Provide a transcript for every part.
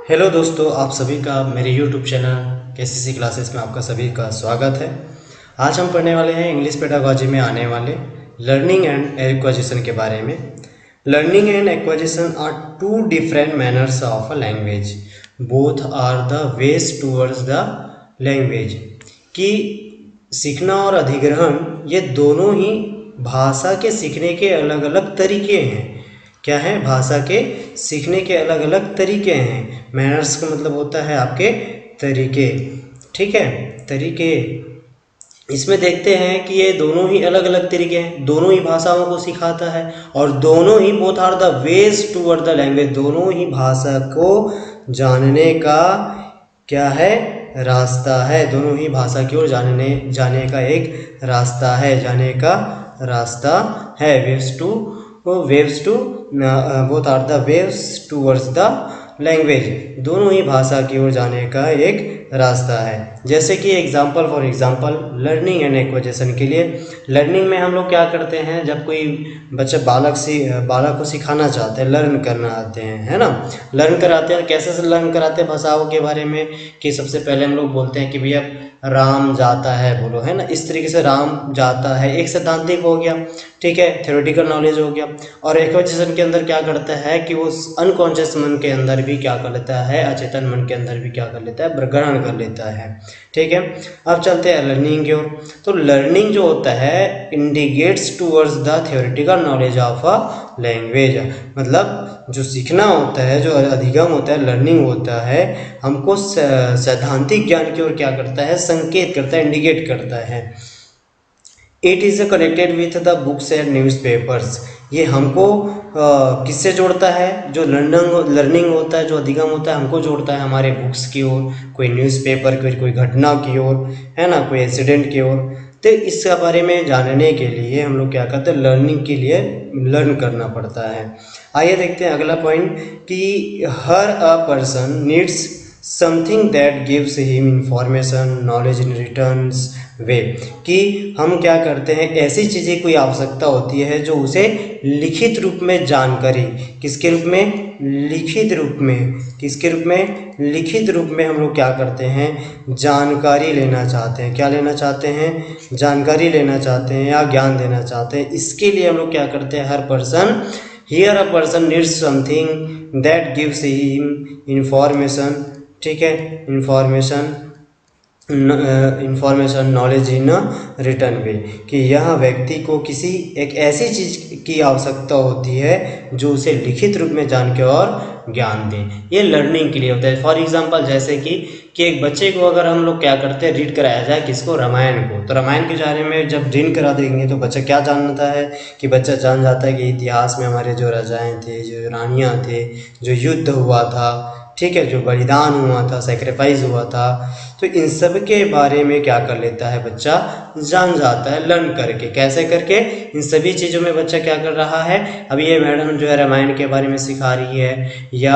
Hello दोस्तों, आप सभी का मेरे यूट्यूब चैनल केसीसी क्लासेस में आपका सभी का स्वागत है। आज हम पढ़ने वाले हैं इंग्लिश पेडागॉजी में आने वाले लर्निंग एंड एक्वाजिशन के बारे में। Learning and acquisition are two different manners of a language, both are the ways towards the language. कि सीखना और अधिग्रहण ये दोनों ही भाषा के सीखने के अलग अलग तरीके हैं। क्या है? भाषा के सीखने के अलग अलग तरीके हैं। मैनर्स का मतलब होता है आपके तरीके, ठीक है, तरीके। इसमें देखते हैं कि ये दोनों ही अलग अलग तरीके हैं, दोनों ही भाषाओं को सिखाता है और दोनों ही both are the ways toward the language, दोनों ही भाषा को जानने का क्या है? रास्ता है। दोनों ही भाषा की ओर जाने का एक रास्ता है, जाने का रास्ता है। Waves to both are the waves towards the language, दोनों ही भाषा की ओर जाने का एक रास्ता है। जैसे कि for example learning and acquisition के लिए, लर्निंग में हम लोग क्या करते हैं, जब कोई बच्चा बालक को सिखाना चाहते हैं, लर्न करना आते हैं, है ना, लर्न कराते हैं। कैसे से लर्न कराते हैं भाषाओं के बारे में कि सबसे पहले हम लोग बोलते हैं कि भैया राम जाता है, बोलो, है ना। इस तरीके से राम जाता है एक सैद्धांतिक हो गया, ठीक है, थ्योरेटिकल नॉलेज हो गया। और एक्वाजिशन के अंदर क्या करता है कि वो अनकॉन्शियस मन के अंदर भी क्या कर लेता है, अचेतन मन के अंदर भी क्या कर लेता है, ग्रहण कर लेता है, ठीक है। अब चलते हैं लर्निंग की ओर। तो लर्निंग जो होता है indicates towards the theoretical knowledge of a language, मतलब जो सीखना होता है, जो अधिगम होता है, लर्निंग होता है, हमको सैद्धांतिक ज्ञान की ओर क्या करता है, संकेत करता है, इंडिकेट करता है। It is connected with the books and newspapers, ये हमको किससे जोड़ता है? जो लर्निंग होता है, जो अधिगम होता है, हमको जोड़ता है हमारे बुक्स की ओर, कोई न्यूज़पेपर की, कोई घटना की ओर, है ना, कोई इंसिडेंट की ओर। तो इसके बारे में जानने के लिए हम लोग क्या करते हैं, लर्निंग के लिए लर्न करना पड़ता है। आइए देखते हैं अगला पॉइंट कि हर a person needs something that gives him information knowledge in returns way, कि हम क्या करते हैं, ऐसी चीज़ें कोई आवश्यकता होती है जो उसे लिखित रूप में जानकारी, किसके रूप में? लिखित रूप में। किसके रूप में? लिखित रूप में हम लोग क्या करते हैं, जानकारी लेना चाहते हैं। क्या लेना चाहते हैं? जानकारी लेना चाहते हैं या ज्ञान देना चाहते हैं। इसके लिए हम लोग क्या करते हैं, हर person, here a person needs something that gives him information, ठीक है, information knowledge in return way, कि यह व्यक्ति को किसी एक ऐसी चीज़ की आवश्यकता होती है जो उसे लिखित रूप में जान के और ज्ञान दे। ये लर्निंग के लिए होता है। फॉर एग्जांपल जैसे कि एक बच्चे को अगर हम लोग क्या करते हैं, रीड कराया जाए किसको? रामायण को। तो रामायण के बारे में जब रीड करा देंगे तो बच्चा क्या जानता है कि बच्चा जान जाता है कि इतिहास में हमारे जो राजाएँ थे, जो रानियाँ थे, जो युद्ध हुआ था, ठीक है, जो बलिदान हुआ था, सेक्रीफाइस हुआ था, तो इन सब के बारे में क्या कर लेता है बच्चा, जान जाता है लर्न करके। कैसे करके? इन सभी चीज़ों में बच्चा क्या कर रहा है, अभी ये मैडम जो है रामायण के बारे में सिखा रही है या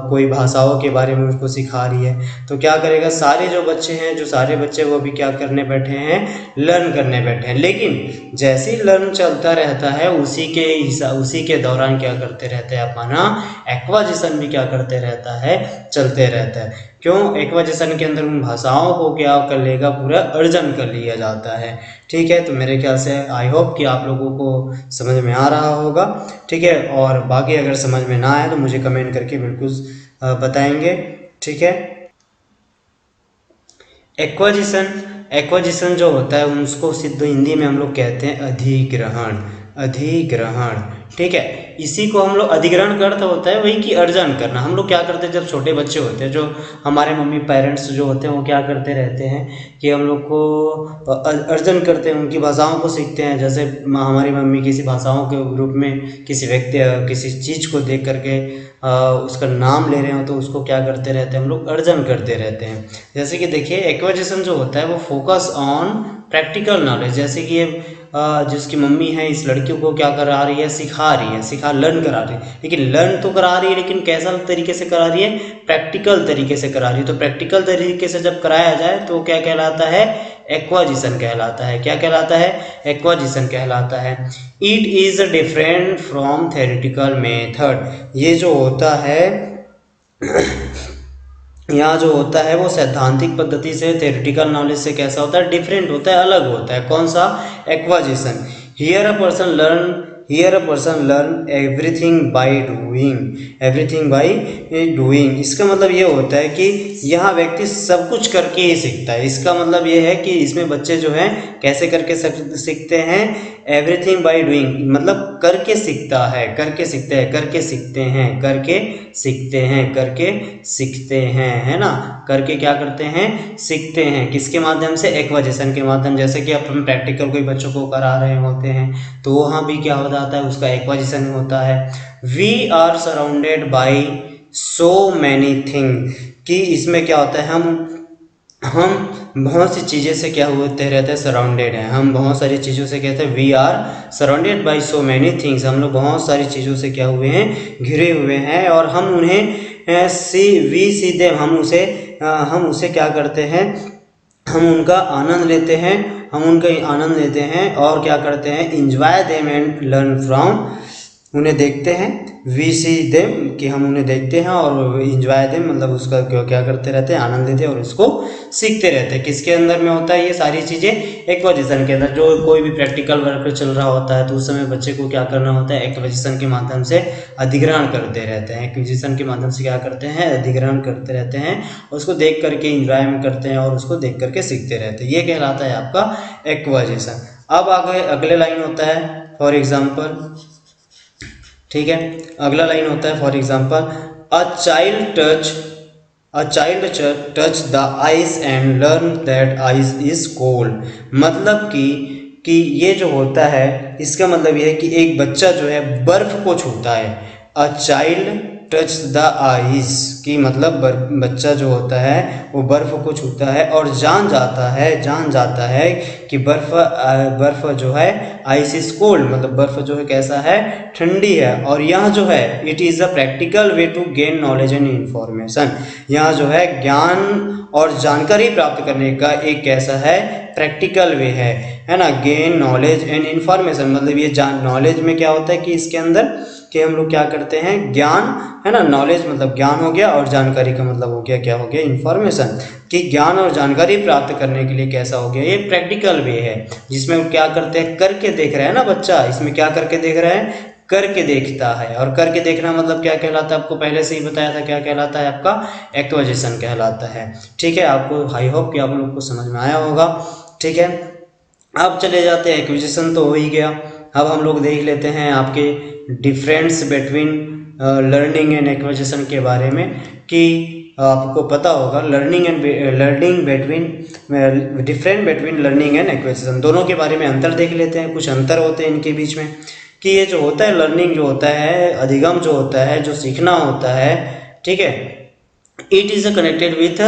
कोई भाषाओं के बारे में उसको सिखा रही है, तो क्या करेगा, सारे जो बच्चे हैं, जो सारे बच्चे वो भी क्या करने बैठे हैं, लर्न करने बैठे हैं। लेकिन जैसे ही लर्न चलता रहता है उसी के दौरान क्या करते रहते हैं, अपना एक्वाजिशन भी क्या करते रहता है, चलते रहता है। क्यों? एक्वाजिशन के अंदर उन भाषाओं को क्या कर लेगा, पूरा अर्जन कर लिया जाता है, ठीक है। तो मेरे ख्याल से आई होप कि आप लोगों को समझ में आ रहा होगा, ठीक है। और बाकी अगर समझ में ना आए तो मुझे कमेंट करके बिल्कुल बताएंगे, ठीक है। एक्वाजिशन जो होता है उसको सिद्ध हिंदी में हम लोग कहते हैं अधिग्रहण, ठीक है। इसी को हम लोग अधिग्रहण का अर्थ होता है वही कि अर्जन करना। हम लोग क्या करते हैं, जब छोटे बच्चे होते हैं, जो हमारे मम्मी पेरेंट्स जो होते हैं वो क्या करते रहते हैं कि हम लोग को अर्जन करते हैं, उनकी भाषाओं को सीखते हैं। जैसे हमारी मम्मी किसी भाषाओं के रूप में किसी व्यक्ति किसी चीज़ को देख करके उसका नाम ले रहे हो तो उसको क्या करते रहते हैं, हम लोग अर्जन करते रहते हैं। जैसे कि देखिए एक्वाजिशन जो होता है वो फोकस ऑन प्रैक्टिकल नॉलेज, जैसे कि जिसकी मम्मी है इस लड़कियों को क्या करा रही है, लर्न करा रही है। लेकिन लर्न तो करा रही है, लेकिन कैसा तरीके से करा रही है, प्रैक्टिकल तरीके से करा रही है। तो प्रैक्टिकल तरीके से जब कराया जाए तो क्या कहलाता है, एक्वाजिशन कहलाता है। क्या कहलाता है? एक्वाजिशन कहलाता है। It is different from theoretical method, ये जो होता है यहाँ जो होता है वो सैद्धांतिक पद्धति से, थ्योरेटिकल नॉलेज से कैसा होता है, डिफरेंट होता है, अलग होता है। कौन सा? Acquisition. Here a person learn everything by doing, everything by doing. इसका मतलब ये होता है कि यहाँ व्यक्ति सब कुछ करके ही सीखता है। इसका मतलब ये है कि इसमें बच्चे जो हैं कैसे करके सीखते हैं, एवरीथिंग बाय डूइंग, मतलब करके सीखता है, करके सीखते हैं, करके सीखते हैं, करके सीखते हैं, करके सीखते हैं, है ना। करके क्या करते हैं? सीखते हैं। किसके माध्यम से? एक्वाजिशन के माध्यम। जैसे कि अपन प्रैक्टिकल कोई बच्चों को करा रहे होते हैं तो वहाँ भी क्या हो जाता है, उसका एक्वाजिशन होता है। We are surrounded by so many thing, कि इसमें क्या होता है, हम बहुत सी चीज़ें से क्या होते रहते हैं, सराउंडेड हैं। हम बहुत सारी चीज़ों से कहते हैं we are surrounded by so many things, हम लोग बहुत सारी चीज़ों से क्या हुए हैं, घिरे हुए हैं। और हम उन्हें सी देम, हम उसे क्या करते हैं, हम उनका आनंद लेते हैं, हम उनका आनंद लेते हैं और क्या करते हैं, enjoy them and learn from, उन्हें देखते हैं। वी सी देम, कि हम उन्हें देखते हैं, और इंजॉय देम मतलब उसका क्या करते रहते हैं, आनंद लेते हैं और उसको सीखते रहते हैं। किसके अंदर में होता है ये सारी चीज़ें? एक्वाजिशन के अंदर। जो कोई भी प्रैक्टिकल वर्क चल रहा होता है तो उस समय बच्चे को क्या करना होता है, एक्वाजिशन के माध्यम से अधिग्रहण करते रहते हैं। एक्विजिशन के माध्यम से क्या करते हैं, अधिग्रहण करते रहते हैं, उसको देख करके इंजॉय करते हैं और उसको देख करके सीखते रहते हैं। ये कहलाता है आपका एक्वाजिशन। अब आगे अगले लाइन होता है फॉर एग्जाम्पल, ठीक है। अगला लाइन होता है for example, a child touch the ice and learn that ice is cold. मतलब कि ये जो होता है, इसका मतलब ये है कि एक बच्चा जो है बर्फ को छूता है। A child touch the ice, की मतलब बच्चा जो होता है वो बर्फ को छूता है और जान जाता है कि बर्फ जो है आइस इज कोल्ड, मतलब बर्फ जो है कैसा है, ठंडी है। और यह जो है it is a practical way to gain knowledge and information, यहाँ जो है ज्ञान और जानकारी प्राप्त करने का एक कैसा है, प्रैक्टिकल वे है ना। गेन नॉलेज एंड इंफॉर्मेशन, मतलब ये नॉलेज में क्या होता है कि इसके अंदर कि हम लोग क्या करते हैं, ज्ञान, है ना। नॉलेज मतलब ज्ञान हो गया और जानकारी का मतलब हो गया, क्या हो गया, इंफॉर्मेशन। कि ज्ञान और जानकारी प्राप्त करने के लिए कैसा हो गया, ये प्रैक्टिकल वे है, जिसमें क्या करते हैं, करके देख रहे हैं ना बच्चा। इसमें क्या करके देख रहा है, करके देखता है। और करके देखना मतलब क्या कहलाता है, आपको पहले से ही बताया था, क्या कहलाता है, आपका एक्वाजिशन कहलाता है। ठीक है, आपको आई होप कि आप लोग को समझ में आया होगा। ठीक है, अब चले जाते हैं, एक्विजिशन तो हो ही गया। अब हम लोग देख लेते हैं आपके difference between learning and acquisition के बारे में, कि आपको पता होगा learning between different between learning and acquisition, दोनों के बारे में अंतर देख लेते हैं। कुछ अंतर होते हैं इनके बीच में, कि ये जो होता है लर्निंग जो होता है, अधिगम जो होता है, जो सीखना होता है, ठीक है, it is connected with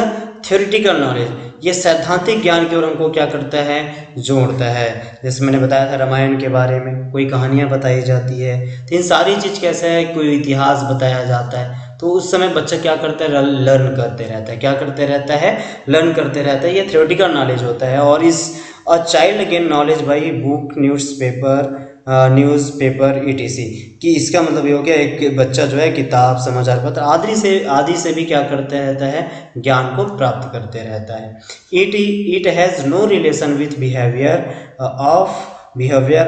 theoretical knowledge, ये सैद्धांतिक ज्ञान की ओर हमको क्या करता है, जोड़ता है। जैसे मैंने बताया था रामायण के बारे में, कोई कहानियाँ बताई जाती है, तो इन सारी चीज़ कैसे है, कोई इतिहास बताया जाता है, तो उस समय बच्चा क्या करता है, लर्न करते रहता है। क्या करते रहता है, लर्न करते रहता है। ये थ्योरेटिकल नॉलेज होता है। और इस a child gain knowledge by book, newspaper ETC, कि इसका मतलब ये हो गया एक बच्चा जो है किताब, समाचार पत्र आदि से भी क्या करते रहता है, ज्ञान को प्राप्त करते रहता है। It has no relation with behaviour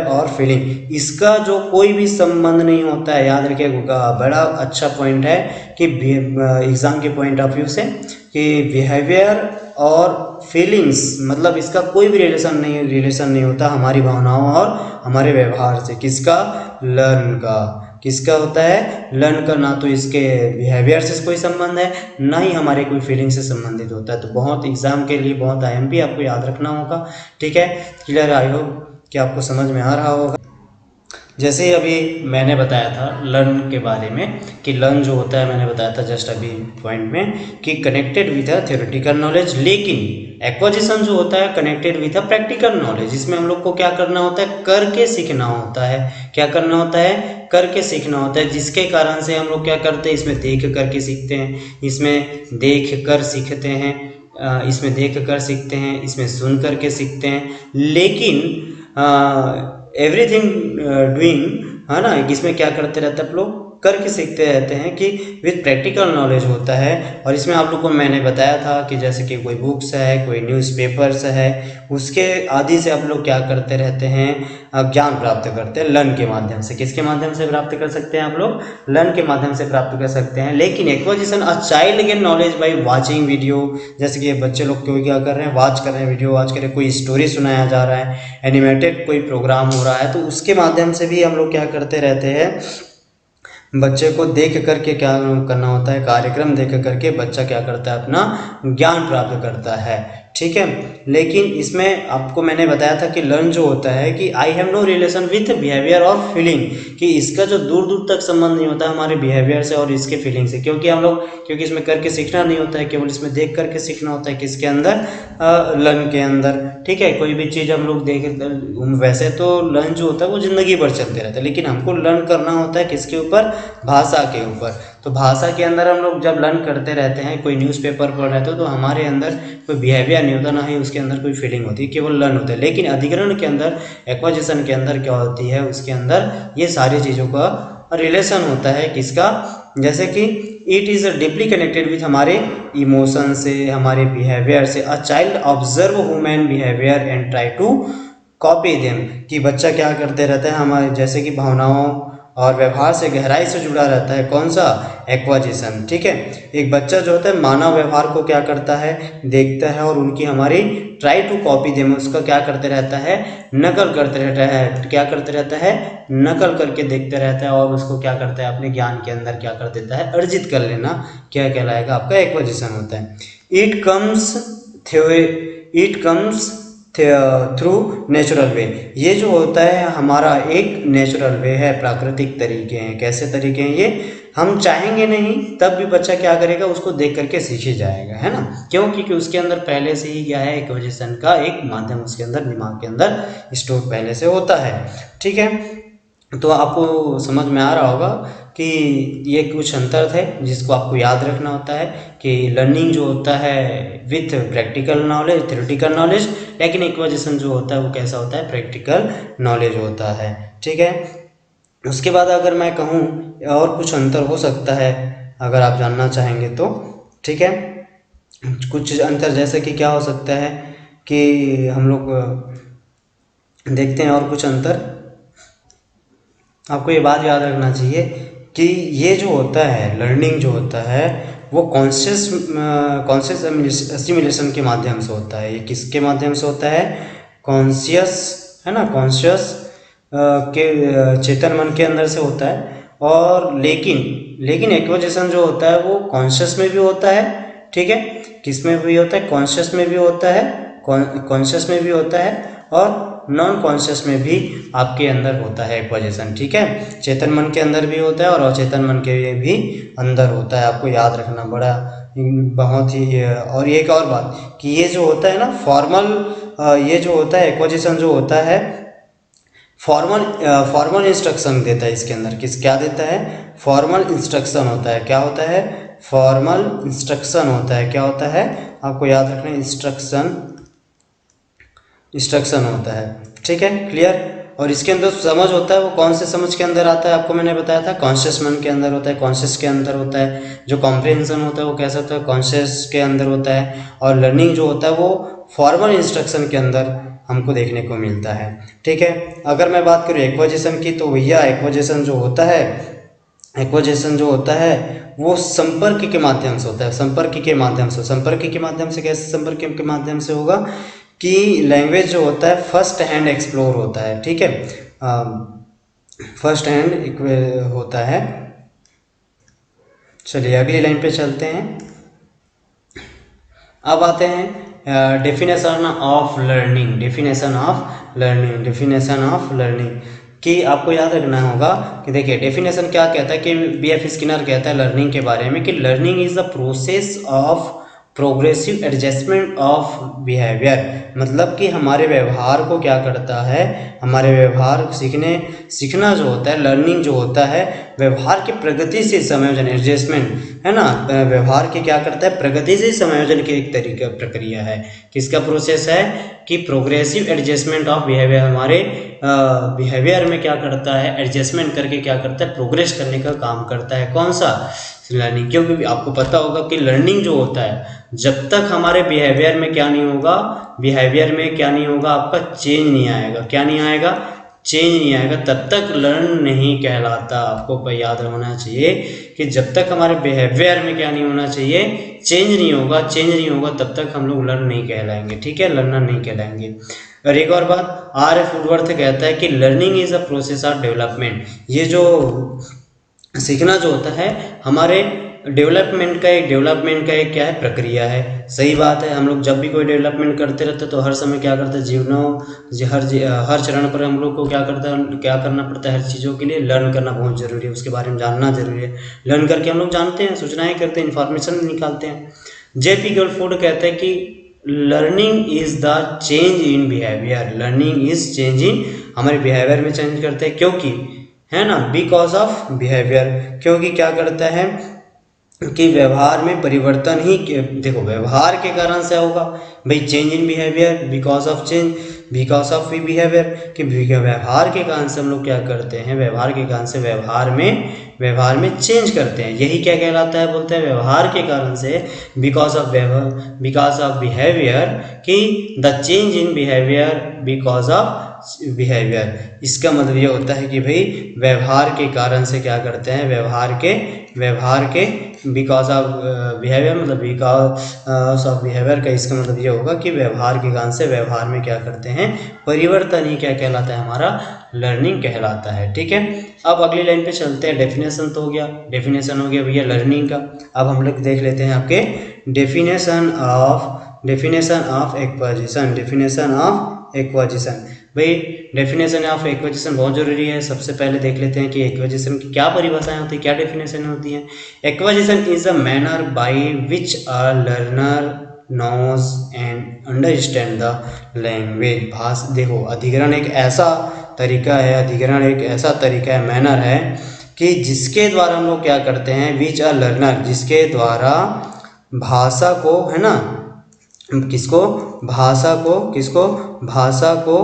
और फीलिंग, इसका जो कोई भी संबंध नहीं होता है। याद रखिएगा, बड़ा अच्छा पॉइंट है कि एग्जाम के पॉइंट ऑफ व्यू से, कि बिहेवियर और फीलिंग्स, मतलब इसका कोई भी रिलेशन नहीं होता हमारी भावनाओं और हमारे व्यवहार से। किसका, लर्न का। किसका होता है, लर्न का। ना तो इसके बिहेवियर से कोई संबंध है, ना ही हमारे कोई फीलिंग से संबंधित होता है। तो बहुत एग्जाम के लिए बहुत IMP आपको याद रखना होगा। ठीक है, क्लियर, आई होप कि आपको समझ में आ रहा होगा। जैसे ही अभी मैंने बताया था लर्न के बारे में, कि लर्न जो होता है, मैंने बताया था जस्ट अभी पॉइंट में, कि connected with a theoretical knowledge, लेकिन एक्विजिशन जो होता है connected with a practical knowledge. इसमें हम लोग को क्या करना होता है, करके सीखना होता है। क्या करना होता है, करके सीखना होता है, जिसके कारण से हम लोग क्या करते हैं, इसमें देख करके सीखते हैं, इसमें देख कर सीखते हैं, इसमें देख कर सीखते हैं, इसमें सुन करके सीखते हैं। लेकिन एवरीथिंग डूइंग, है ना, इसमें क्या करते रहते हैं आप लोग, करके सीखते रहते हैं कि विद प्रैक्टिकल नॉलेज होता है। और इसमें आप लोग को मैंने बताया था कि जैसे कि कोई बुक्स है, कोई न्यूज़पेपर्स है, उसके आदि से आप लोग क्या करते रहते हैं, ज्ञान प्राप्त करते हैं लर्न के माध्यम से। किसके माध्यम से प्राप्त कर सकते हैं आप लोग? लर्न के माध्यम से प्राप्त कर सकते हैं। लेकिन acquisition a child gain knowledge by watching video, जैसे कि बच्चे लोग कोई क्या कर रहे हैं, वॉच कर रहे हैं, वीडियो वॉच कर रहे हैं, कोई स्टोरी सुनाया जा रहा है, एनिमेटेड कोई प्रोग्राम हो रहा है, तो उसके माध्यम से भी हम लोग क्या करते रहते हैं, बच्चे को देख करके क्या करना होता है, कार्यक्रम देख करके बच्चा क्या करता है, अपना ज्ञान प्राप्त करता है। ठीक है, लेकिन इसमें आपको मैंने बताया था कि लर्न जो होता है कि I have no relation with behaviour और फीलिंग, कि इसका जो दूर दूर तक संबंध नहीं होता हमारे बिहेवियर से और इसके फीलिंग से, क्योंकि इसमें करके सीखना नहीं होता है, केवल इसमें देख करके सीखना होता है। किसके अंदर? लर्न के अंदर। ठीक है, कोई भी चीज़ हम लोग देख, वैसे तो लर्न जो होता है वो ज़िंदगी भर चलते रहता है, लेकिन हमको लर्न करना होता है किसके ऊपर? भाषा के ऊपर। तो भाषा के अंदर हम लोग जब लर्न करते रहते हैं, कोई न्यूज़पेपर पढ़ रहे थे तो हमारे अंदर कोई बिहेवियर नहीं होता, ना ही उसके अंदर कोई फीलिंग होती है, केवल लर्न होता है। लेकिन अधिग्रहण के अंदर, एक्विजिशन के अंदर क्या होती है, उसके अंदर ये सारी चीज़ों का रिलेशन होता है। किसका? जैसे कि it is deeply connected with हमारे इमोशन से, हमारे बिहेवियर से। A child observe human behaviour and try to copy them, कि बच्चा क्या करते रहता है, हमारे जैसे कि भावनाओं और व्यवहार से गहराई से जुड़ा रहता है। कौन सा? एक्विजिशन। ठीक है, एक बच्चा जो होता है मानव व्यवहार को क्या करता है, देखता है और उनकी हमारी ट्राई टू कॉपी देम, उसका क्या करते रहता है, नकल करते रहता है। क्या करते रहता है? नकल करके देखते रहता है और उसको क्या करता है, अपने ज्ञान के अंदर क्या कर देता है, अर्जित कर लेना, क्या कहलाएगा? आपका एक्विजिशन होता है। It comes through natural way, ये जो होता है हमारा एक नेचुरल वे है, प्राकृतिक तरीके हैं। कैसे तरीके हैं ये? हम चाहेंगे नहीं तब भी बच्चा क्या करेगा, उसको देख करके सीख ही जाएगा, है ना? क्यों? क्योंकि उसके अंदर पहले से ही क्या है, एक्विजिशन का एक माध्यम उसके अंदर, दिमाग के अंदर स्टोर पहले से होता है। ठीक है, तो आपको समझ में आ रहा होगा कि ये कुछ अंतर थे जिसको आपको याद रखना होता है कि लर्निंग जो होता है with practical knowledge, theoretical knowledge, लेकिन एक्विजिशन जो होता है वो कैसा होता है, प्रैक्टिकल नॉलेज होता है। ठीक है, उसके बाद अगर मैं कहूँ और कुछ अंतर हो सकता है अगर आप जानना चाहेंगे तो। ठीक है, कुछ अंतर जैसे कि क्या हो सकता है कि हम लोग देखते हैं, और कुछ अंतर आपको ये बात याद रखना चाहिए कि ये जो होता है लर्निंग जो होता है वो कॉन्शियस असिमिलेशन के माध्यम से होता है। ये किसके माध्यम से होता है? कॉन्शियस, है ना, कॉन्शियस के चेतन मन के अंदर से होता है। और लेकिन एक्विजिशन जो होता है वो कॉन्शियस में भी होता है। ठीक है, किस में भी होता है? कॉन्शियस में भी होता है, कॉन्शियस में भी होता है और नॉन कॉन्शियस में भी आपके अंदर होता है एक्विजिशन। ठीक है, चेतन मन के अंदर भी होता है और अचेतन मन के भी अंदर होता है। आपको याद रखना बड़ा बहुत ही। और एक और बात कि ये जो होता है ना फॉर्मल, ये जो होता है एक्विजिशन जो होता है फॉर्मल इंस्ट्रक्शन देता है इसके अंदर। क्या देता है? फॉर्मल इंस्ट्रक्शन होता है। क्या होता है? फॉर्मल इंस्ट्रक्शन होता है। क्या होता है? आपको याद रखना, इंस्ट्रक्शन होता है। ठीक है, क्लियर? और इसके अंदर समझ होता है, वो कौन से समझ के अंदर आता है? आपको मैंने बताया था कॉन्शियस मन के अंदर होता है, कॉन्शियस के अंदर होता है। जो कॉम्प्रिहेंशन होता है वो कैसा होता है? कॉन्शियस के अंदर होता है। और लर्निंग जो होता है वो फॉर्मल इंस्ट्रक्शन के अंदर हमको देखने को मिलता है। ठीक है, अगर मैं बात करूँ एक्विजिशन की तो भैया एक्विजिशन जो होता है वो संपर्क के माध्यम से होता है। संपर्क के माध्यम से कैसे संपर्क के माध्यम से होगा कि लैंग्वेज जो होता है फर्स्ट हैंड एक्सप्लोर होता है। ठीक है, फर्स्ट हैंड होता है। चलिए अगली लाइन पे चलते हैं। अब आते हैं डेफिनेशन ऑफ लर्निंग कि आपको याद रखना होगा कि देखिए डेफिनेशन क्या कहता है कि B.F. स्किनर कहता है लर्निंग के बारे में कि learning is the process of progressive adjustment of behaviour मतलब कि हमारे व्यवहार को क्या करता है, हमारे व्यवहार सीखना जो होता है, लर्निंग जो होता है, व्यवहार की प्रगति से समायोजन, एडजस्टमेंट है ना, व्यवहार के क्या करता है, प्रगति से समायोजन की एक तरीका प्रक्रिया है। किसका प्रोसेस है कि प्रोग्रेसिव एडजस्टमेंट ऑफ बिहेवियर, हमारे बिहेवियर में क्या करता है, एडजस्टमेंट करके क्या करता है, प्रोग्रेस करने का काम करता है। कौन सा, लर्निंग। क्योंकि आपको पता होगा कि लर्निंग जो होता है, जब तक हमारे बिहेवियर में क्या नहीं होगा, बिहेवियर में क्या नहीं होगा, आपका चेंज नहीं आएगा। क्या नहीं आएगा, चेंज नहीं आएगा, तब तक लर्न नहीं कहलाता। आपको याद रखना चाहिए कि जब तक हमारे बिहेवियर में क्या नहीं होना चाहिए, चेंज नहीं होगा, चेंज नहीं होगा, तब तक हम लोग लर्न नहीं कहलाएंगे। ठीक है, लर्नर नहीं कहलाएंगे। और एक और बात, R.F. वुडवर्थ कहता है कि learning is a process of development. ये जो सीखना जो होता है हमारे डेवलपमेंट का एक क्या है, प्रक्रिया है। सही बात है, हम लोग जब भी कोई डेवलपमेंट करते रहते हैं तो हर समय क्या करते हैं, हर चरण पर हम लोग को क्या करना पड़ता है, हर चीज़ों के लिए लर्न करना बहुत ज़रूरी है, उसके बारे में जानना जरूरी है। लर्न करके हम लोग जानते हैं, सूचनाएं करते हैं, इंफॉर्मेशन निकालते हैं। J.P. गिलफोर्ड कहते हैं कि learning is the change in behaviour, learning is change in, हमारे बिहेवियर में चेंज करते हैं। क्योंकि है ना, बिकॉज ऑफ बिहेवियर, क्योंकि क्या करता है कि व्यवहार में परिवर्तन ही, देखो व्यवहार के कारण से होगा भाई, change in behaviour, because of change, because of behaviour, कि व्यवहार के कारण से हम लोग क्या करते हैं, व्यवहार के कारण से व्यवहार में चेंज करते हैं। यही क्या कहलाता है, बोलते हैं व्यवहार के कारण से, बिकॉज ऑफ बिहेवियर, कि the change in behaviour because of behaviour. इसका मतलब ये होता है कि भाई व्यवहार के कारण से क्या करते हैं, व्यवहार के बिकॉज ऑफ बिहेवियर, मतलब बिकॉज ऑफ बिहेवियर का इसका मतलब ये होगा कि व्यवहार के कारण से व्यवहार में क्या करते हैं, परिवर्तन ही क्या कहलाता है, हमारा लर्निंग कहलाता है। ठीक है, अब अगली लाइन पे चलते हैं। डेफिनेशन तो हो गया, डेफिनेशन हो गया भैया लर्निंग का। अब हम लोग देख लेते हैं आपके डेफिनेशन ऑफ एक्वाजिशन। भाई डेफिनेशन ऑफ एक्वाजिशन बहुत जरूरी है। सबसे पहले देख लेते हैं कि एक्वाजिशन की क्या परिभाषाएं होती है, क्या डेफिनेशन होती है। Acquisition is a manner by which a learner knows and understand the language. देखो अधिकरण एक ऐसा तरीका है, मैनर है कि जिसके द्वारा हम लोग क्या करते हैं, विच अ लर्नर, जिसके द्वारा भाषा को, है ना, भाषा को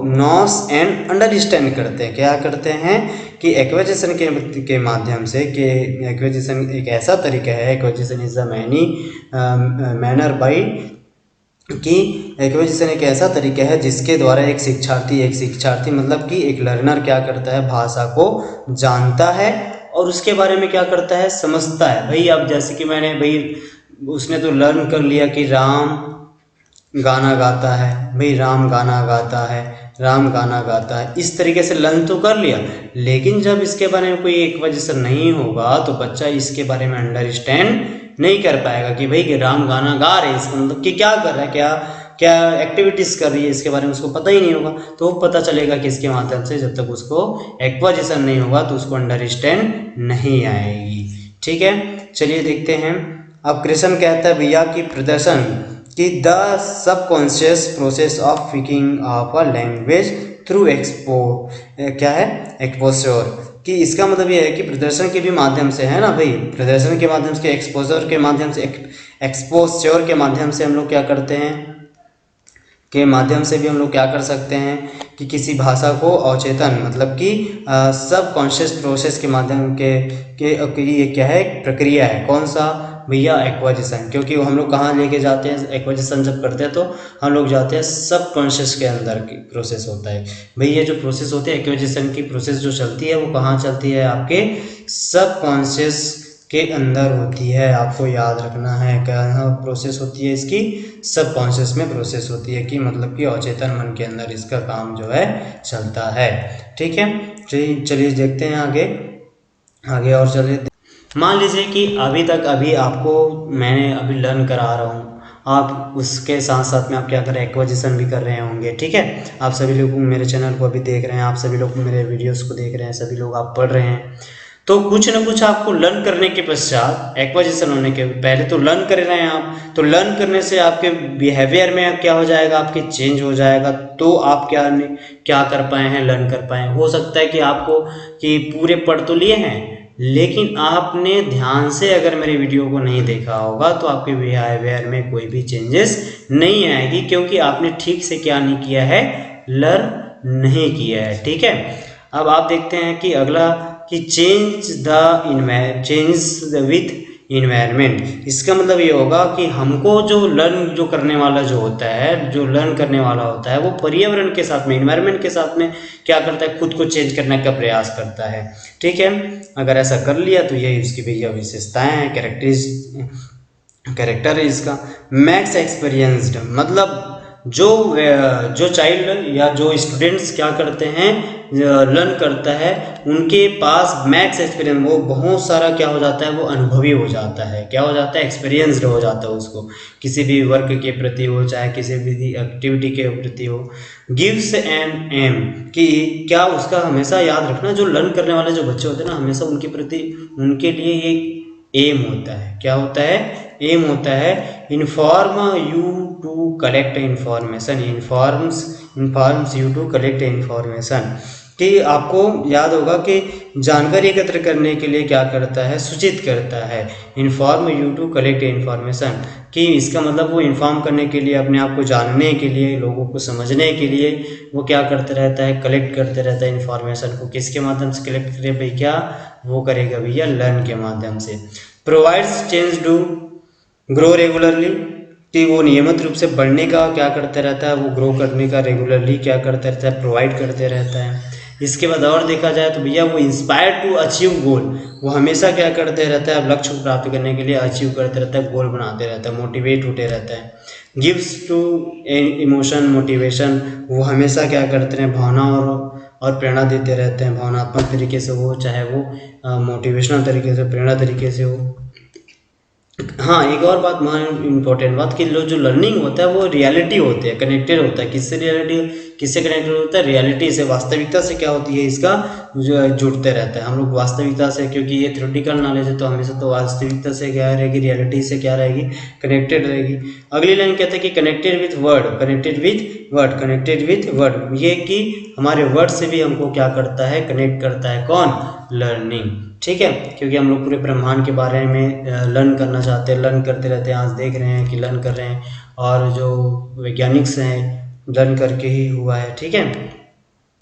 नॉस एंड अंडरस्टैंड करते हैं। क्या करते हैं कि एक्वाजिशन के माध्यम से, कि एक्वाजिशन एक ऐसा तरीका है, acquisition is a manner by, कि एक्वाजिशन एक ऐसा तरीका है जिसके द्वारा एक शिक्षार्थी मतलब कि एक लर्नर क्या करता है, भाषा को जानता है और उसके बारे में क्या करता है, समझता है। भाई अब जैसे कि उसने तो लर्न कर लिया कि राम गाना गाता है, भाई राम गाना गाता है, इस तरीके से लर्न तो कर लिया, लेकिन जब इसके बारे में कोई एक्वाजिशन नहीं होगा तो बच्चा इसके बारे में अंडरस्टैंड नहीं कर पाएगा कि भाई कि राम गाना गा रहे हैं, इसका मतलब कि क्या कर रहा है, क्या एक्टिविटीज़ कर रही है, इसके बारे में उसको पता ही नहीं होगा। तो वो पता चलेगा कि इसके माध्यम से, जब तक उसको एक्वाजिशन नहीं होगा तो उसको अंडरस्टैंड नहीं आएगी। ठीक है, चलिए देखते हैं। अब कृष्ण कहता है भैया कि प्रदर्शन कि the subconscious process of picking of a language through exposure, कि इसका मतलब ये है कि प्रदर्शन के भी माध्यम से, है ना भाई, प्रदर्शन के माध्यम से, एक्सपोजर के माध्यम से, एक्सपोजर के माध्यम से हम लोग क्या करते हैं, के माध्यम से भी हम लोग क्या कर सकते हैं कि किसी भाषा को अवचेतन, मतलब कि सबकॉन्शियस प्रोसेस के माध्यम के ये क्या है, प्रक्रिया है। कौन सा भैया, एक्वाजिशन। क्योंकि हम लोग कहाँ लेके जाते हैं, एक्वाजिशन जब करते हैं तो हम लोग जाते हैं सबकॉन्शियस के अंदर की प्रोसेस होता है। भाई ये जो प्रोसेस होती है एक्वाजिशन की प्रोसेस जो चलती है, वो कहाँ चलती है, आपके सबकॉन्शियस के अंदर होती है। आपको याद रखना है क्या प्रोसेस होती है इसकी, सबकॉन्शियस में प्रोसेस होती है, कि मतलब कि अचेतन मन के अंदर इसका काम जो है चलता है। ठीक है, चलिए देखते हैं आगे और चलिए। मान लीजिए कि अभी आपको मैंने अभी लर्न करा रहा हूँ, आप उसके साथ साथ में आप क्या कर रहे हैं, एक्वाजिशन भी कर रहे होंगे। ठीक है, आप सभी लोग मेरे चैनल को अभी देख रहे हैं, आप सभी लोग मेरे वीडियोस को देख रहे हैं, सभी लोग आप पढ़ रहे हैं। तो कुछ ना कुछ आपको लर्न करने के पश्चात, एक्वाजिशन होने के पहले तो लर्न कर रहे हैं आप, तो लर्न करने से आपके बिहेवियर में क्या हो जाएगा, आपके चेंज हो जाएगा। तो आप क्या कर पाए हैं, लर्न कर पाए हैं। हो सकता है कि आपको कि पूरे पढ़ तो लिए हैं, लेकिन आपने ध्यान से अगर मेरे वीडियो को नहीं देखा होगा तो आपके बिहेवियर में कोई भी चेंजेस नहीं आएगी, क्योंकि आपने ठीक से क्या नहीं किया है, लर्न नहीं किया है। ठीक है, अब आप देखते हैं कि अगला कि चेंज विथ इन्वायरमेंट। इसका मतलब ये होगा कि हमको जो करने वाला जो होता है, जो लर्न करने वाला होता है, वो पर्यावरण के साथ में, इन्वायरमेंट के साथ में क्या करता है, खुद को चेंज करने का प्रयास करता है। ठीक है, अगर ऐसा कर लिया तो यही उसकी भैया विशेषताएं हैं, कैरेक्टर है इसका। मैक्स एक्सपीरियंस्ड मतलब जो चाइल्ड या जो स्टूडेंट्स क्या करते हैं, लर्न करता है, उनके पास मैक्स एक्सपीरियंस, वो बहुत सारा क्या हो जाता है, वो अनुभवी हो जाता है। क्या हो जाता है, एक्सपीरियंस्ड हो जाता है उसको, किसी भी वर्क के प्रति हो, चाहे किसी भी एक्टिविटी के प्रति हो। गिव्स एन एम कि क्या उसका हमेशा याद रखना, जो लर्न करने वाले जो बच्चे होते हैं ना, हमेशा उनके प्रति, उनके लिए एक एम होता है। क्या होता है, एम होता है। Inform you to collect information, informs you to collect information, कि आपको याद होगा कि जानकारी एकत्र करने के लिए क्या करता है, सूचित करता है। Inform you to collect information, कि इसका मतलब वो इन्फॉर्म करने के लिए, अपने आप को जानने के लिए, लोगों को समझने के लिए वो क्या करते रहता है, कलेक्ट करते रहता है इन्फॉर्मेशन को। किसके माध्यम से कलेक्ट करे भाई, क्या वो करेगा भैया, लर्न के माध्यम से। Provides change to grow regularly, कि वो नियमित रूप से बढ़ने का क्या करते रहता है, वो ग्रो करने का रेगुलरली क्या करते रहता है, प्रोवाइड करते रहता है। इसके बाद और देखा जाए तो भैया वो इंस्पायर टू अचीव गोल, वो हमेशा क्या करते रहता है, लक्ष्य को प्राप्त करने के लिए अचीव करते रहता है, गोल बनाते रहता है, मोटिवेट होते रहता है। गिव्स टू इमोशन मोटिवेशन, वो हमेशा क्या करते हैं, भावना और प्रेरणा देते रहते हैं, भावनात्मक तरीके से हो, चाहे वो मोटिवेशनल तरीके से, प्रेरणा तरीके से हो। हाँ, एक और बात महत्वपूर्ण इम्पोर्टेंट बात कि जो लर्निंग होता है वो रियलिटी होते हैं, कनेक्टेड होता है। किससे कनेक्टेड होता है, रियलिटी से, वास्तविकता से क्या होती है, इसका जो जुड़ते रहता है हम लोग वास्तविकता से, क्योंकि ये थ्योरेटिकल नॉलेज है तो हमेशा तो वास्तविकता से क्या रहेगी, रियलिटी से क्या रहेगी, कनेक्टेड रहेगी। अगली लाइन कहते हैं कि कनेक्टेड विथ वर्ड, ये कि हमारे वर्ड से भी हमको क्या करता है, कनेक्ट करता है, कौन, लर्निंग। ठीक है, क्योंकि हम लोग पूरे ब्रह्मांड के बारे में लर्न करना चाहते हैं, लर्न करते रहते हैं। आज देख रहे हैं कि लर्न कर रहे हैं, और जो वैज्ञानिक्स हैं लर्न करके ही हुआ है। ठीक है,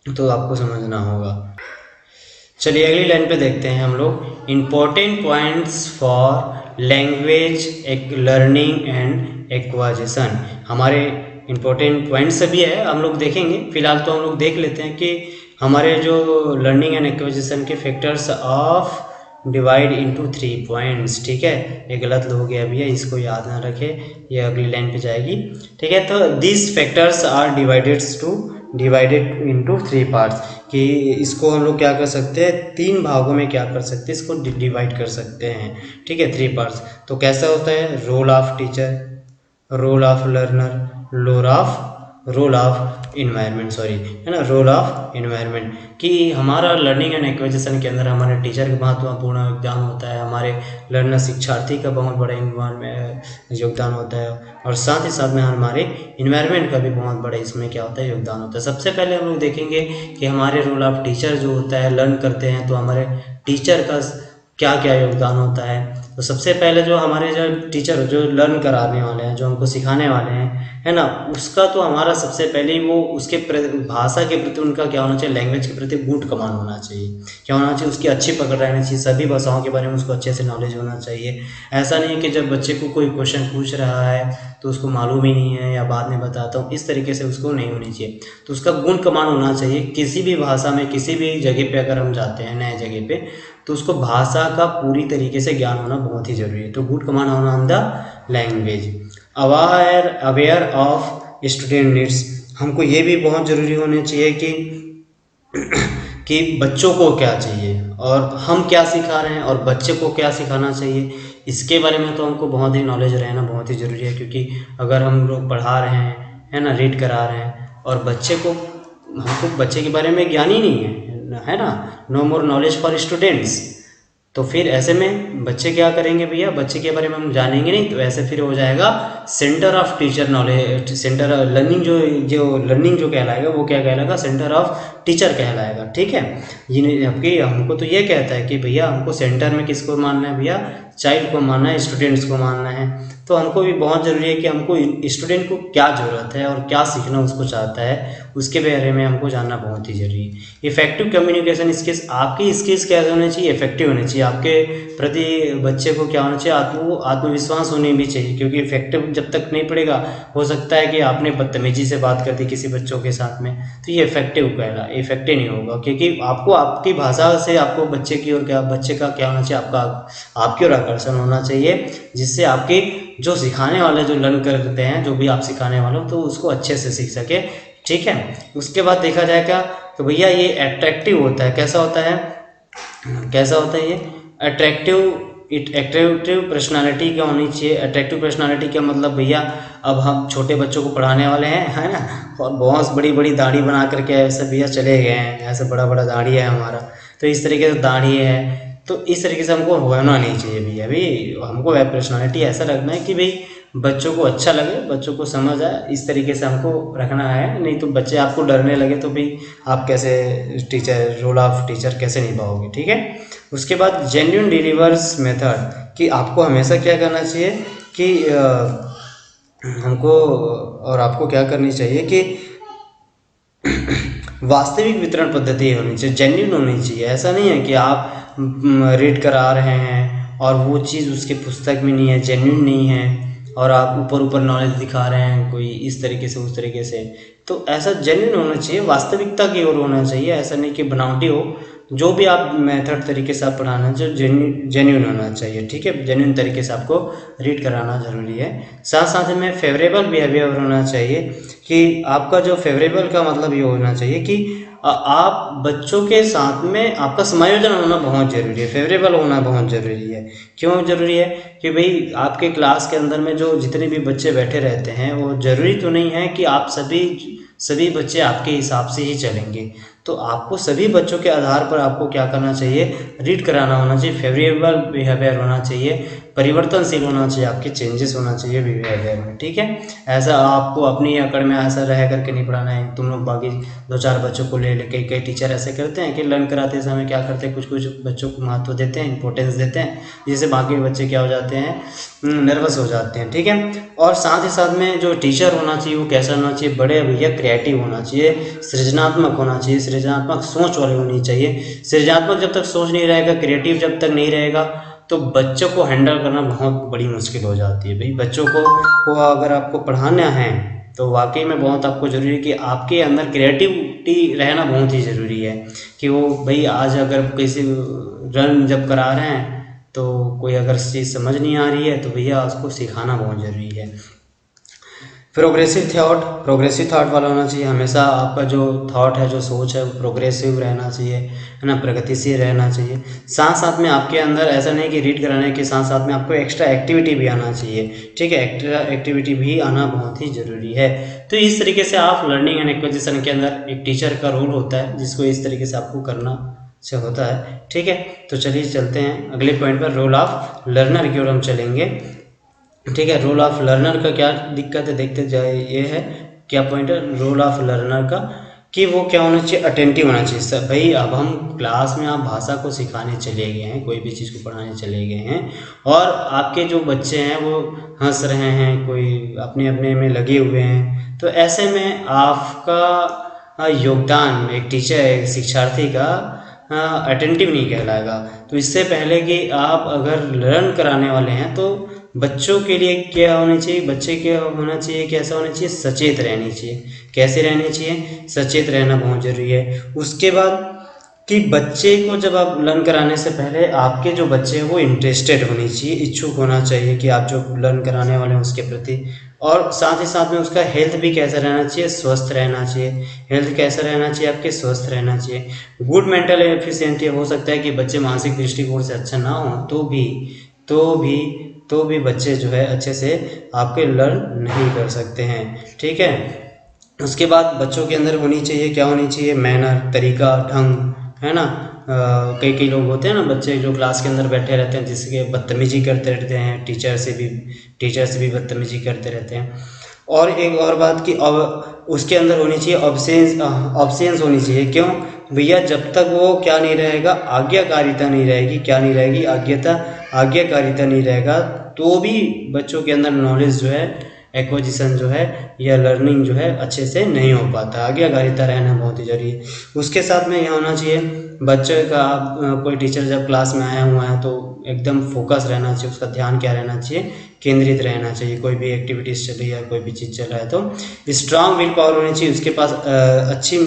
तो आपको समझना होगा। चलिए अगली लाइन पे देखते हैं हम लोग, important points for language learning and acquisition. हमारे इम्पोर्टेंट पॉइंट्स सभी है, हम लोग देखेंगे। फिलहाल तो हम लोग देख लेते हैं कि हमारे जो लर्निंग एंड एक्विजिशन के factors of divide into 3 points. ठीक है, ये गलत हो गया भैया, इसको याद ना रखे, ये अगली लाइन पे जाएगी। ठीक है, तो this factors are divided into 3 parts, कि इसको हम लोग क्या कर सकते हैं, 3 भागों में क्या कर सकते हैं, इसको डिवाइड कर सकते हैं। ठीक है, 3 पार्ट्स। तो कैसा होता है, role of teacher, role of learner, role of environment, है ना, रोल ऑफ इन्वायरमेंट, कि हमारा लर्निंग एंड एक्विजिशन के अंदर हमारे टीचर का महत्वपूर्ण योगदान होता है, हमारे लर्नर शिक्षार्थी का बहुत बड़ा योगदान होता है, और साथ ही साथ में हमारे इन्वायरमेंट का भी बहुत बड़ा इसमें क्या होता है, योगदान होता है। सबसे पहले हम लोग देखेंगे कि हमारे रोल ऑफ टीचर जो होता है, लर्न करते हैं तो हमारे टीचर का क्या क्या योगदान होता है। तो सबसे पहले जो हमारे जो टीचर जो लर्न कराने वाले हैं, जो हमको सिखाने वाले हैं, है ना, उसका तो हमारा सबसे पहले वो उसके भाषा के प्रति उनका क्या होना चाहिए, लैंग्वेज के प्रति गुड कमांड होना चाहिए। क्या होना चाहिए, उसकी अच्छी पकड़ रहनी चाहिए, सभी भाषाओं के बारे में उसको अच्छे से नॉलेज होना चाहिए। ऐसा नहीं है कि जब बच्चे को कोई क्वेश्चन पूछ रहा है तो उसको मालूम ही नहीं है या बाद में बताता हूँ, इस तरीके से उसको नहीं होनी चाहिए। तो उसका गुण कमांड होना चाहिए। किसी भी भाषा में किसी भी जगह पे अगर हम जाते हैं नए जगह पे, तो उसको भाषा का पूरी तरीके से ज्ञान होना बहुत ही जरूरी है। तो गुड कमांड होना on the language. Aware of student needs, हमको ये भी बहुत ज़रूरी होने चाहिए कि बच्चों को क्या चाहिए और हम क्या सिखा रहे हैं और बच्चे को क्या सिखाना चाहिए, इसके बारे में तो हमको बहुत ही नॉलेज रहना बहुत ही ज़रूरी है। क्योंकि अगर हम लोग पढ़ा रहे हैं, है ना, रीड करा रहे हैं, और हमको बच्चे के बारे में ज्ञान ही नहीं है ना, no more knowledge for students, तो फिर ऐसे में बच्चे क्या करेंगे भैया, बच्चे के बारे में हम जानेंगे नहीं, तो ऐसे फिर हो जाएगा centre of teacher knowledge, centre learning जो लर्निंग जो कहलाएगा वो क्या कहलाएगा, सेंटर ऑफ टीचर कहलाएगा। ठीक है, ये आपकी हमको तो ये कहता है कि भैया हमको सेंटर में किसको मानना है भैया, चाइल्ड को मानना है, स्टूडेंट्स को मानना है। तो हमको भी बहुत ज़रूरी है कि हमको स्टूडेंट को क्या ज़रूरत है और क्या सीखना उसको चाहता है, उसके बारे में हमको जानना बहुत ही ज़रूरी है। इफेक्टिव कम्युनिकेशन स्किल्स, आपकी स्किल्स क्या होनी चाहिए, इफेक्टिव होनी चाहिए, आपके प्रति बच्चे को क्या होना चाहिए, आत्मविश्वास होनी भी चाहिए, क्योंकि इफेक्टिव जब तक नहीं पड़ेगा, हो सकता है कि आपने बदतमीजी से बात कर दी किसी बच्चों के साथ में, तो ये इफेक्टिव कहला, इफेक्टिव नहीं होगा, क्योंकि आपको आपकी भाषा से आपको बच्चे की और क्या, बच्चे का क्या होना चाहिए, आपकी ओर आकर्षण होना चाहिए, जिससे आपकी जो सिखाने वाले जो लर्न करते हैं, जो भी आप सिखाने वाले हो, तो उसको अच्छे से सीख सके। ठीक है, उसके बाद देखा जाएगा तो भैया ये अट्रैक्टिव होता है, कैसा होता है, कैसा होता है ये अट्रैक्टिव पर्सनालिटी क्या होनी चाहिए। अट्रैक्टिव पर्सनालिटी क्या मतलब भैया, अब हम छोटे बच्चों को पढ़ाने वाले हैं, है ना, और बहुत बड़ी बड़ी दाढ़ी बना करके ऐसे भैया चले गए हैं, ऐसे बड़ा बड़ा दाढ़ी है हमारा, तो इस तरीके से दाढ़ी है, तो इस तरीके से हमको होना नहीं चाहिए भैया। भाई हमको पर्सनालिटी ऐसा रखना है कि भाई बच्चों को अच्छा लगे, बच्चों को समझ आए, इस तरीके से हमको रखना है। नहीं तो बच्चे आपको डरने लगे तो भाई आप कैसे टीचर, रोल ऑफ टीचर कैसे निभाओगे। ठीक है, उसके बाद जेन्युइन डिलीवर्स मेथड, कि आपको हमेशा क्या करना चाहिए कि हमको और आपको क्या करनी चाहिए कि वास्तविक वितरण पद्धति होनी चाहिए, जेन्युइन होनी चाहिए। ऐसा नहीं है कि आप रीड करा रहे हैं और वो चीज़ उसके पुस्तक में नहीं है, जेन्युइन नहीं है, और आप ऊपर ऊपर नॉलेज दिखा रहे हैं कोई इस तरीके से उस तरीके से। तो ऐसा जेन्युइन होना चाहिए, वास्तविकता की ओर होना चाहिए, ऐसा नहीं कि बनावटी हो। जो भी आप मेथड तरीके से आप पढ़ाना जो जेन्युइन होना चाहिए। ठीक है, जेन्युइन तरीके से आपको रीड कराना ज़रूरी है। साथ साथ में फेवरेबल बिहेवियर होना चाहिए, कि आपका जो फेवरेबल का मतलब ये होना चाहिए कि आप बच्चों के साथ में आपका समायोजन होना बहुत ज़रूरी है, फेवरेबल होना बहुत ज़रूरी है। क्यों ज़रूरी है कि भाई आपके क्लास के अंदर में जो जितने भी बच्चे बैठे रहते हैं, वो ज़रूरी तो नहीं है कि आप सभी बच्चे आपके हिसाब से ही चलेंगे। तो आपको सभी बच्चों के आधार पर आपको क्या करना चाहिए, रीड कराना होना चाहिए, फेवरेबल बिहेवियर होना चाहिए, परिवर्तनशील होना चाहिए, आपके चेंजेस होना चाहिए बिहेवियर में। ठीक है, ऐसा आपको अपनी अकड़ में ऐसा रह करके नहीं पढ़ाना है। तुम लोग बाकी 2-4 बच्चों को ले कई टीचर ऐसे करते हैं कि लर्न कराते समय क्या करते हैं, कुछ बच्चों को महत्व देते हैं, इंपॉर्टेंस देते हैं, जिससे बाकी बच्चे क्या हो जाते हैं, नर्वस हो जाते हैं। ठीक है, और साथ ही साथ में जो टीचर होना चाहिए वो कैसा होना चाहिए, बड़े भैया क्रिएटिव होना चाहिए, सृजनात्मक होना चाहिए, सृजनात्मक सोच वाली होनी चाहिए। सृजनात्मक जब तक सोच नहीं रहेगा, क्रिएटिव जब तक नहीं रहेगा, तो बच्चों को हैंडल करना बहुत बड़ी मुश्किल हो जाती है। भाई बच्चों को अगर आपको पढ़ाना है तो वाकई में बहुत आपको ज़रूरी है कि आपके अंदर क्रिएटिविटी रहना बहुत ही ज़रूरी है, कि वो भाई आज अगर किसी रन जब करा रहे हैं तो कोई अगर चीज़ समझ नहीं आ रही है तो भैया उसको सिखाना बहुत ज़रूरी है। प्रोग्रेसिव थॉट वाला होना चाहिए, हमेशा आपका जो थॉट है, जो सोच है, वो प्रोग्रेसिव रहना चाहिए, है ना, प्रगतिशील रहना चाहिए। साथ साथ में आपके अंदर ऐसा नहीं कि रीड कराने के साथ साथ में आपको एक्स्ट्रा एक्टिविटी भी आना चाहिए। ठीक है, एक्स्ट्रा एक्टिविटी भी आना बहुत ही ज़रूरी है। तो इस तरीके से आप लर्निंग एंड एक्विजिशन के अंदर एक टीचर का रोल होता है, जिसको इस तरीके से आपको करना से होता है। ठीक है, तो चलिए चलते हैं अगले पॉइंट पर, रोल ऑफ लर्नर की ओर हम चलेंगे। ठीक है, रोल ऑफ लर्नर का क्या दिक्कत है देखते जाए, ये है क्या पॉइंट है रोल ऑफ लर्नर का, कि वो क्या होना चाहिए, अटेंटिव होना चाहिए। सर भाई अब हम क्लास में आप भाषा को सिखाने चले गए हैं, कोई भी चीज़ को पढ़ाने चले गए हैं, और आपके जो बच्चे हैं वो हंस रहे हैं, कोई अपने अपने में लगे हुए हैं, तो ऐसे में आपका योगदान एक टीचर, एक शिक्षार्थी का अटेंटिव नहीं कहलाएगा। तो इससे पहले कि आप अगर लर्न कराने वाले हैं तो बच्चों के लिए क्या होना चाहिए, बच्चे क्या होना चाहिए, कैसा होना चाहिए, सचेत रहनी चाहिए। कैसे रहनी चाहिए, सचेत रहना बहुत ज़रूरी है। उसके बाद कि बच्चे को जब आप लर्न कराने से पहले आपके जो बच्चे हैं वो इंटरेस्टेड होनी चाहिए, इच्छुक होना चाहिए कि आप जो लर्न कराने वाले हैं उसके प्रति, और साथ ही साथ में उसका हेल्थ भी कैसा रहना चाहिए, स्वस्थ रहना चाहिए। हेल्थ कैसा रहना चाहिए, आपके स्वस्थ रहना चाहिए। गुड मेंटल एफिशिएंसी, हो सकता है कि बच्चे मानसिक दृष्टिकोण से अच्छा ना हो तो भी बच्चे जो है अच्छे से आपके लर्न नहीं कर सकते हैं। ठीक है, उसके बाद बच्चों के अंदर होनी चाहिए, क्या होनी चाहिए, मैनर, तरीका, ढंग, है ना, कई कई लोग होते हैं ना बच्चे जो क्लास के अंदर बैठे रहते हैं, जिसके बदतमीजी करते रहते हैं, टीचर से भी बदतमीजी करते रहते हैं। और एक और बात कि अब उसके अंदर होनी चाहिए ऑब्सेंस होनी चाहिए। क्यों भैया? जब तक वो क्या नहीं रहेगा, आज्ञाकारिता नहीं रहेगी, क्या नहीं रहेगी, आज्ञाकारिता नहीं रहेगा, तो भी बच्चों के अंदर नॉलेज जो है, एक्विजिशन जो है या लर्निंग जो है अच्छे से नहीं हो पाता। आज्ञाकारिता रहना बहुत ही जरूरी है। उसके साथ में यह होना चाहिए बच्चे का, कोई टीचर जब क्लास में आया हुआ है तो एकदम फोकस रहना चाहिए, उसका ध्यान क्या रहना चाहिए, केंद्रित रहना चाहिए। कोई भी एक्टिविटीज़ चल रही है, कोई भी चीज़ चल रहा है तो स्ट्रांग विल पावर होनी चाहिए, उसके पास अच्छी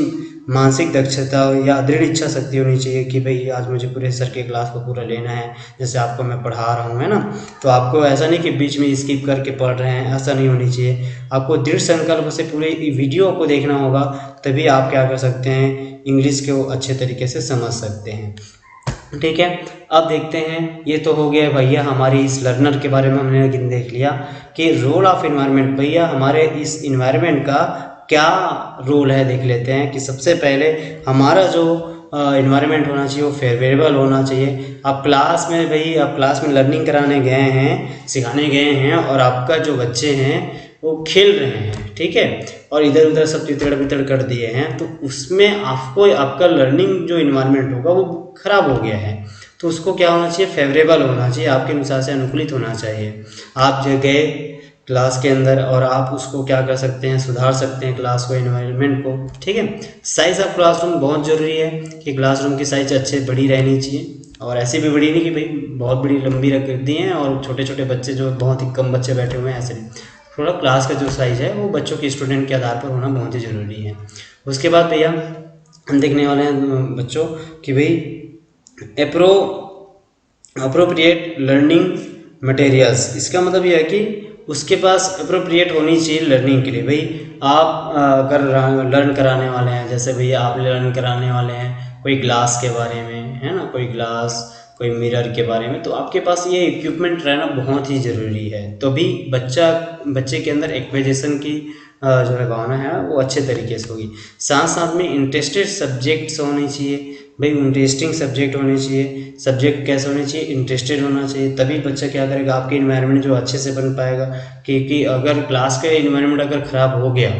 मानसिक दक्षता या दृढ़ इच्छा शक्ति होनी चाहिए कि भाई आज मुझे पूरे सर के क्लास को पूरा लेना है। जैसे आपको मैं पढ़ा रहा हूँ, है ना, तो आपको ऐसा नहीं कि बीच में स्किप करके पढ़ रहे हैं, ऐसा नहीं होनी चाहिए। आपको दृढ़ संकल्प से पूरे वीडियो को देखना होगा, तभी आप क्या कर सकते हैं, इंग्लिश को अच्छे तरीके से समझ सकते हैं। ठीक है, अब देखते हैं, ये तो हो गया भैया हमारी इस लर्नर के बारे में हमने देख लिया कि रोल ऑफ इन्वायरमेंट। भैया हमारे इस इन्वायरमेंट का क्या रोल है देख लेते हैं कि सबसे पहले हमारा जो इन्वायरमेंट होना चाहिए वो फेवरेबल होना चाहिए। आप क्लास में लर्निंग कराने गए हैं, सिखाने गए हैं, और आपका जो बच्चे हैं वो खेल रहे हैं, ठीक है, और इधर उधर सब तितड़ बितड़ कर दिए हैं, तो उसमें आपका लर्निंग जो इन्वायरमेंट होगा वो खराब हो गया है। तो उसको क्या होना चाहिए, फेवरेबल होना चाहिए, आपके अनुसार से अनुकूलित होना चाहिए। आप जो गए क्लास के अंदर और आप उसको क्या कर सकते हैं, सुधार सकते हैं क्लास को, एनवायरनमेंट को, ठीक है। साइज ऑफ क्लासरूम बहुत ज़रूरी है कि क्लासरूम की साइज अच्छे बड़ी रहनी चाहिए, और ऐसी भी बड़ी नहीं कि भाई बहुत बड़ी लंबी रख दी हैं और छोटे छोटे बच्चे जो बहुत ही कम बच्चे बैठे हुए हैं, ऐसे नहीं। थोड़ा क्लास का जो साइज़ है वो बच्चों के स्टूडेंट के आधार पर होना बहुत ही ज़रूरी है। उसके बाद भैया हम देखने वाले हैं बच्चों कि भाई अप्रोप्रिएट लर्निंग मटेरियल्स। इसका मतलब यह है कि उसके पास अप्रोप्रिएट होनी चाहिए लर्निंग के लिए। भाई आप अगर लर्न कराने वाले हैं, जैसे भैया आप लर्न कराने वाले हैं कोई ग्लास के बारे में, है ना, कोई ग्लास, कोई मिरर के बारे में, तो आपके पास ये इक्विपमेंट रहना बहुत ही ज़रूरी है। तो भी बच्चे के अंदर एक्विजिशन की जो है भावना है वो अच्छे तरीके से होगी। साथ साथ में इंटरेस्टेड सब्जेक्ट्स होने चाहिए। भाई इंटरेस्टिंग सब्जेक्ट होने चाहिए। सब्जेक्ट कैसे होने चाहिए, इंटरेस्टेड होना चाहिए, तभी बच्चा क्या करेगा, आपके इन्वायरमेंट जो अच्छे से बन पाएगा। क्योंकि अगर क्लास का इन्वायरमेंट अगर ख़राब हो गया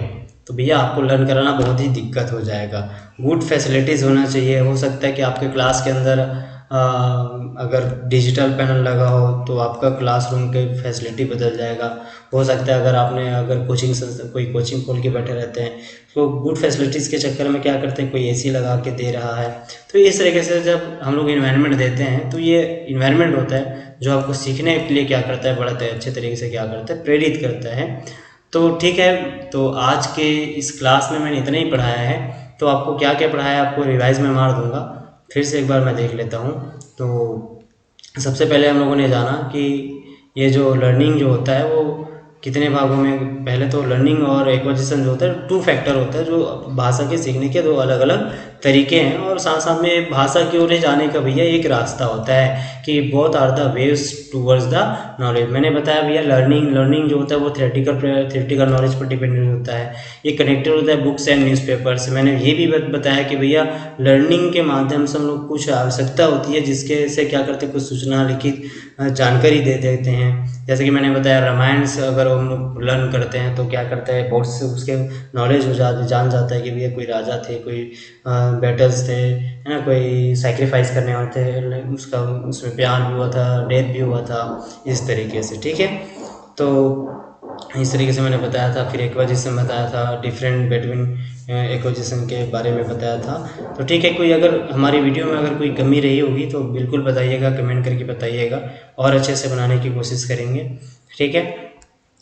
तो भैया आपको लर्न कराना बहुत ही दिक्कत हो जाएगा। गुड फैसिलिटीज़ होना चाहिए। हो सकता है कि आपके क्लास के अंदर अगर डिजिटल पैनल लगा हो तो आपका क्लासरूम के फैसिलिटी बदल जाएगा। हो सकता है अगर कोई कोचिंग खोल के बैठे रहते हैं तो गुड फैसिलिटीज़ के चक्कर में क्या करते हैं, कोई एसी लगा के दे रहा है। तो इस तरीके से जब हम लोग इन्वायरमेंट देते हैं तो ये इन्वायरमेंट होता है जो आपको सीखने के लिए क्या करता है, बड़ा अच्छे तरीके से क्या करता है, प्रेरित करता है। तो ठीक है, तो आज के इस क्लास में मैंने इतना ही पढ़ाया है। तो आपको क्या क्या पढ़ाया आपको रिवाइज में मार दूंगा, फिर से एक बार मैं देख लेता हूँ। तो सबसे पहले हम लोगों ने जाना कि ये जो लर्निंग जो होता है वो कितने भागों में, पहले तो लर्निंग और एक्विजिशन जो होता है 2 फैक्टर होता है, जो भाषा के सीखने के 2 अलग अलग तरीके हैं। और साथ साथ में भाषा की ओर जाने का भैया एक रास्ता होता है कि both are the ways towards the knowledge. मैंने बताया भैया लर्निंग जो होता है वो थ्योरेटिकल नॉलेज पर डिपेंडेंट होता है। ये कनेक्टेड होता है बुक्स एंड न्यूज़पेपर्स। मैंने ये भी बताया कि भैया लर्निंग के माध्यम से हम लोग कुछ आवश्यकता होती है जिसके से क्या करते हैं, कुछ सूचना लिखित जानकारी दे देते हैं। जैसे कि मैंने बताया रामायण से अगर हम लोग लर्न करते हैं तो क्या करते हैं, बहुत से उसके नॉलेज जान जाता है कि भैया कोई राजा थे, कोई बैटल्स थे, है ना, कोई सैक्रिफाइस करने वाले थे, उसमें प्यार भी हुआ था, डेथ भी हुआ था, इस तरीके से। ठीक है, तो इस तरीके से मैंने बताया था। फिर एक्विजिशन बताया था, डिफरेंट बिटवीन एक्विजिशन के बारे में बताया था। तो ठीक है, कोई अगर हमारी वीडियो में अगर कोई कमी रही होगी तो बिल्कुल बताइएगा, कमेंट करके बताइएगा, और अच्छे से बनाने की कोशिश करेंगे। ठीक है,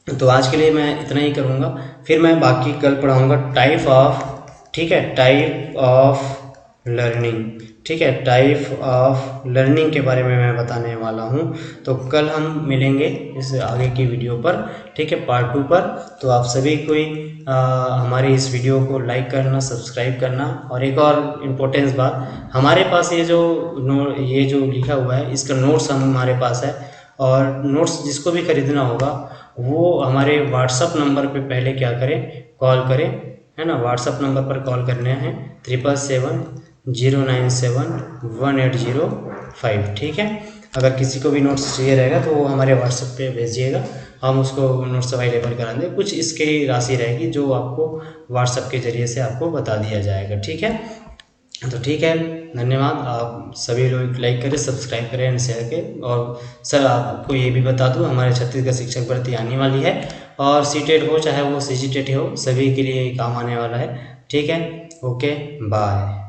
तो आज के लिए मैं इतना ही करूँगा, फिर मैं बाकी कल पढ़ाऊँगा टाइप ऑफ लर्निंग। ठीक है, टाइप ऑफ लर्निंग के बारे में मैं बताने वाला हूँ। तो कल हम मिलेंगे इस आगे की वीडियो पर, ठीक है, पार्ट 2 पर। तो आप सभी कोई हमारी इस वीडियो को लाइक करना, सब्सक्राइब करना। और एक और इम्पोर्टेंस बात, हमारे पास ये जो लिखा हुआ है इसका नोट्स हमारे पास है, और नोट्स जिसको भी खरीदना होगा वो हमारे व्हाट्सअप नंबर पे पहले क्या करें, कॉल करें, है ना। व्हाट्सअप नंबर पर कॉल करने हैं 777 09718005। ठीक है, अगर किसी को भी नोट्स चाहिए रहेगा तो वो हमारे व्हाट्सएप पे भेजिएगा, हम उसको नोट्स अवेलेबल करा देंगे। कुछ इसकी राशि रहेगी जो आपको व्हाट्सएप के ज़रिए से आपको बता दिया जाएगा। ठीक है, तो ठीक है, धन्यवाद। आप सभी लोग लाइक करें, सब्सक्राइब करें एंड शेयर करें। और सर आपको ये भी बता दूं, हमारे छत्तीसगढ़ शिक्षक भर्ती आने वाली है और सीटेट हो चाहे वो सीजीटेट हो, सभी के लिए काम आने वाला है। ठीक है, ओके, बाय।